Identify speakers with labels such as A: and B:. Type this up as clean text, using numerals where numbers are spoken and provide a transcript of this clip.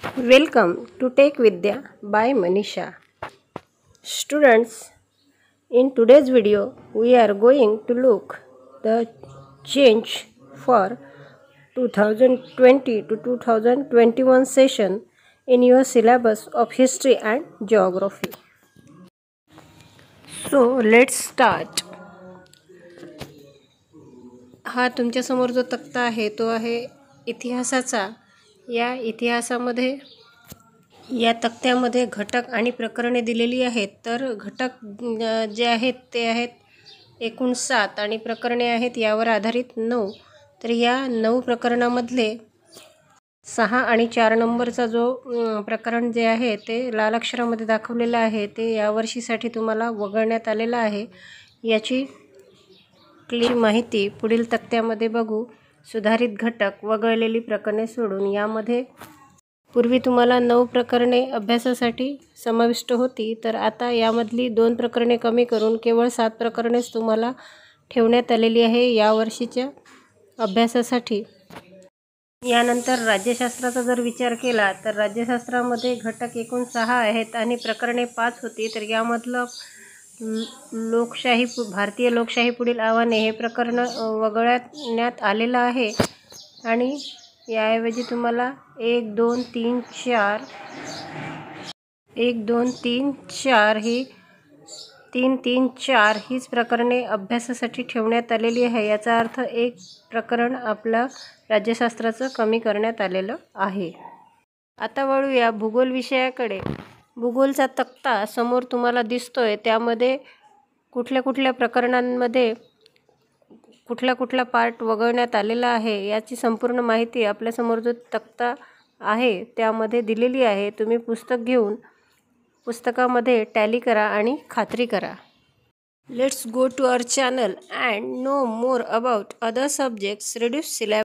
A: Welcome to Tech Vidya by Manisha. Students, in today's video, we are going to look the change for 2020 to 2021 session in your syllabus of history and geography. So let's start. हा तुमच्यासमोर जो तक्ता आहे तो आहे इतिहासाचा. या इतिहासामध्ये या तक्त्यामध्ये घटक आणि प्रकरणे दिलेली आहेत. तर घटक जे आहेत ते आहेत एकूण 7 आणि प्रकरणे आहेत यावर आधारित 9. तर या 9 प्रकरणामधले 6 आणि 4 नंबरचा जो प्रकरण जे आहे ते लाल अक्षरामध्ये दाखवलेलं आहे ते यावर्षीसाठी तुम्हाला वगळण्यात आलेलं आहे. याची क्लिअर माहिती पुढील तक्त्यामध्ये बघू. सुधारित घटक, वगळलेली प्रकरणे सोडून. यामध्ये पूर्वी तुम्हाला 9 प्रकरणे अभ्यासासाठी समाविष्ट होती, तर आता यामधली 2 प्रकरणे कमी करून केवळ 7 प्रकरणेच तुम्हाला ठेवण्यात आलेली आहे यावर्षीच्या अभ्यासासाठी. यानंतर राज्यशास्त्राचा जर विचार केला तर राज्यशास्त्रामध्ये घटक एकूण 6 आहेत आणि प्रकरणे 5 होती. तर यामधलं भारतीय लोकशाही पुढील आव्हाने हे प्रकरण वगळण्यात आलेलं आहे आणि याऐवजी तुम्हाला 1, 2, 3, 4 ही 3, 3, 4 हीच प्रकरणे अभ्यासासाठी ठेवण्यात आलेली आहे. याचा अर्थ एक प्रकरण आपलं राज्यशास्त्राचं कमी करण्यात आलेलं आहे. आता वळूया भूगोल विषयाकडे. भूगोलचा तक्ता समोर तुम्हाला दिसतोय. त्यामध्ये कुठल्या प्रकरणांमध्ये कुठला पार्ट वगळण्यात आलेला आहे याची संपूर्ण माहिती आपल्यासमोर जो तक्ता आहे त्यामध्ये दिलेली आहे. तुम्ही पुस्तक घेऊन पुस्तकामध्ये टॅली करा आणि खात्री करा. Let's go to our channel and know more about other subjects, reduce syllabus.